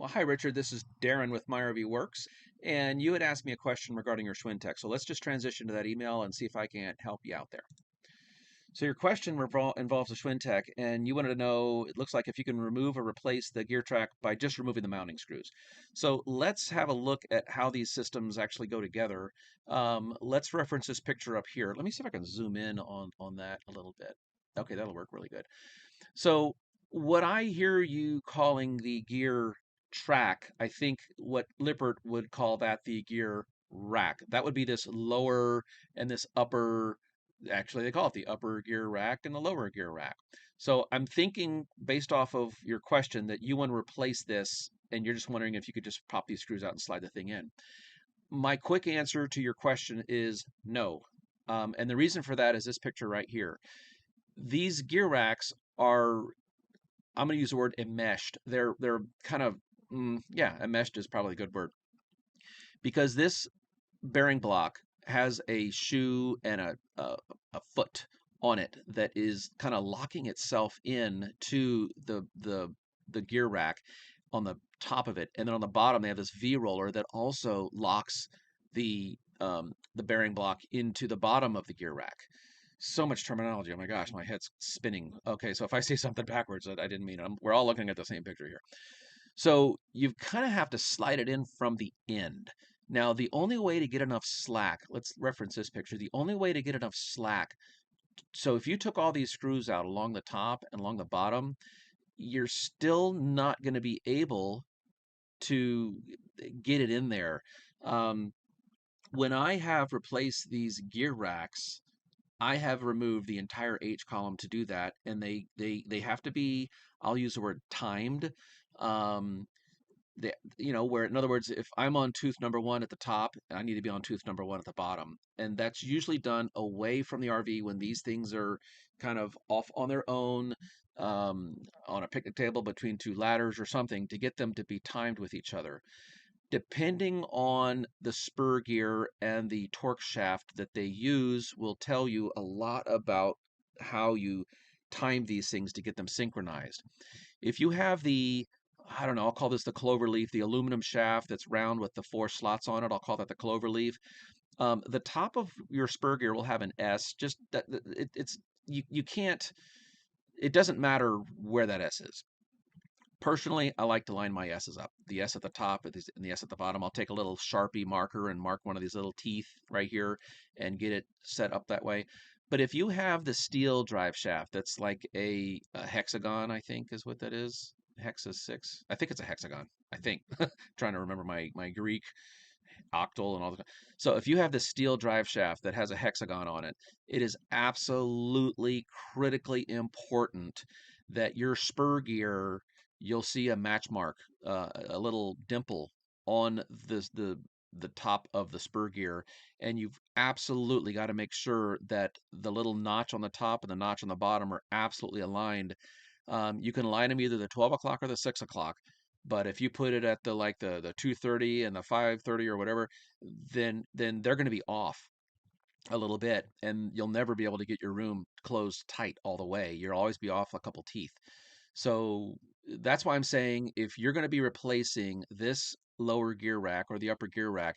Well, hi, Richard. This is Darren with My RV Works, and you had asked me a question regarding your Schwintek. So let's just transition to that email and see if I can't help you out there. So your question involves a Schwintek, and you wanted to know, it looks like if you can remove or replace the gear track by just removing the mounting screws. So let's have a look at how these systems actually go together. Let's reference this picture up here. Let me see if I can zoom in on that a little bit. Okay, that'll work really good. So what I hear you calling the gear track, I think what Lippert would call that the gear rack. That would be this lower and this upper, actually they call it the upper gear rack and the lower gear rack. So I'm thinking based off of your question that you want to replace this and you're just wondering if you could just pop these screws out and slide the thing in. My quick answer to your question is no. And the reason for that is this picture right here. These gear racks are, I'm going to use the word enmeshed. They're kind of yeah, enmeshed is probably a good word because this bearing block has a shoe and a foot on it that is kind of locking itself in to the gear rack on the top of it, and then on the bottom they have this V roller that also locks the bearing block into the bottom of the gear rack. So much terminology. Oh my gosh, my head's spinning. Okay, so if I say something backwards, I didn't mean it. We're all looking at the same picture here. So you kind of have to slide it in from the end. Now, the only way to get enough slack, let's reference this picture. The only way to get enough slack, so if you took all these screws out along the top and along the bottom, you're still not going to be able to get it in there. Um, when I have replaced these gear racks, I have removed the entire H column to do that, and they have to be, I'll use the word timed. Um, where in other words, if I'm on tooth number one at the top, I need to be on tooth number one at the bottom, and that's usually done away from the RV when these things are kind of off on their own, on a picnic table between two ladders or something, to get them to be timed with each other. Depending on the spur gear and the torque shaft that they use will tell you a lot about how you time these things to get them synchronized. If you have the, I don't know, I'll call this the clover leaf, the aluminum shaft that's round with the four slots on it, I'll call that the clover leaf. The top of your spur gear will have an S. Just that it's you can't. It doesn't matter where that S is. Personally, I like to line my S's up. The S at the top and the S at the bottom. I'll take a little Sharpie marker and mark one of these little teeth right here and get it set up that way. But if you have the steel drive shaft, that's like a hexagon, I think is what that is. Hexa 6. I think it's a hexagon. I think. Trying to remember my Greek octal and all that. So if you have the steel drive shaft that has a hexagon on it, it is absolutely critically important that your spur gear, you'll see a match mark, a little dimple on the top of the spur gear, and you've absolutely got to make sure that the little notch on the top and the notch on the bottom are absolutely aligned. You can line them either the 12 o'clock or the 6 o'clock, but if you put it at the 2:30 and the 5:30 or whatever, then they're going to be off a little bit, and you'll never be able to get your room closed tight all the way. You'll always be off a couple teeth. So that's why I'm saying if you're going to be replacing this lower gear rack or the upper gear rack,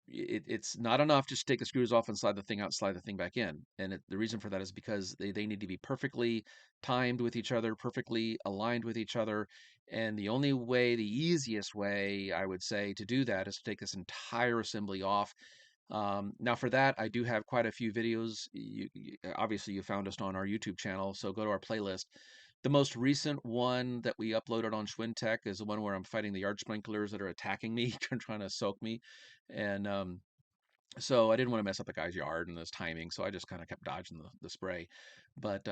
it's not enough just take the screws off and slide the thing out, slide the thing back in. And the reason for that is because they need to be perfectly timed with each other, perfectly aligned with each other. And the only way, the easiest way, I would say, to do that is to take this entire assembly off. Now for that, I do have quite a few videos. Obviously, you found us on our YouTube channel, so go to our playlist. The most recent one that we uploaded on Schwintek is the one where I'm fighting the yard sprinklers that are attacking me, trying to soak me. And so I didn't want to mess up the guy's yard and his timing, so I just kind of kept dodging the spray. But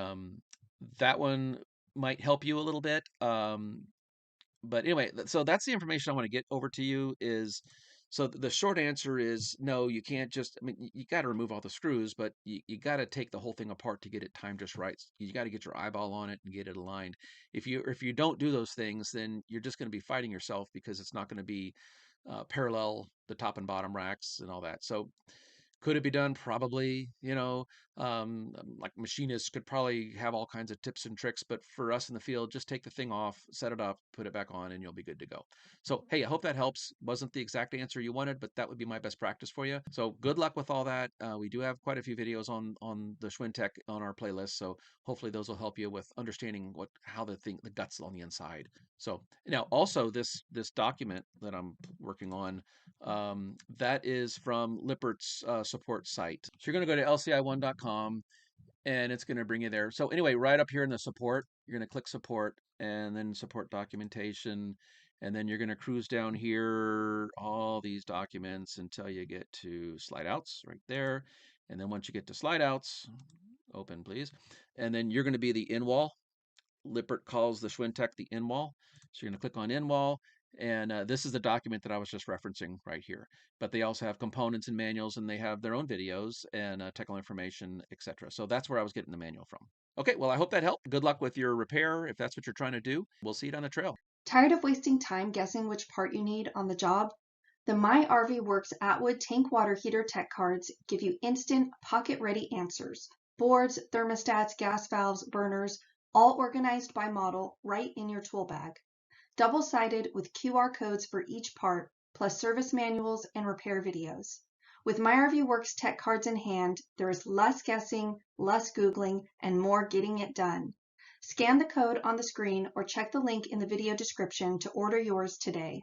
that one might help you a little bit. But anyway, so that's the information I want to get over to you is, so the short answer is no, you can't just, I mean, you got to remove all the screws, but you got to take the whole thing apart to get it timed just right. You got to get your eyeball on it and get it aligned. If you don't do those things, then you're just going to be fighting yourself because it's not going to be parallel the top and bottom racks and all that. So Could it be done? Probably. Like machinists could probably have all kinds of tips and tricks, but for us in the field, just take the thing off, set it up, put it back on, and you'll be good to go. So, hey, I hope that helps. Wasn't the exact answer you wanted, but that would be my best practice for you. So good luck with all that. We do have quite a few videos on the Schwintek on our playlist, so hopefully those will help you with understanding how the guts on the inside. So now also this document that I'm working on, that is from Lippert's support site. So you're going to go to lci1.com and it's going to bring you there. So anyway, right up here in the support, you're going to click support and then support documentation. And then you're going to cruise down here, all these documents until you get to slide outs right there. And then once you get to slide outs, open please. And then you're going to be the in wall. Lippert calls the Schwintek the in wall. So you're going to click on in wall. And this is the document that I was just referencing right here. But they also have components and manuals, and they have their own videos and technical information, etc. So that's where I was getting the manual from. Okay, well, I hope that helped. Good luck with your repair if that's what you're trying to do. We'll see you down the trail. Tired of wasting time guessing which part you need on the job? The My RV Works Atwood tank water heater tech cards give you instant, pocket-ready answers. Boards, thermostats, gas valves, burners, all organized by model right in your tool bag. Double-sided with QR codes for each part, plus service manuals and repair videos. With My RV Works tech cards in hand, there is less guessing, less Googling, and more getting it done. Scan the code on the screen or check the link in the video description to order yours today.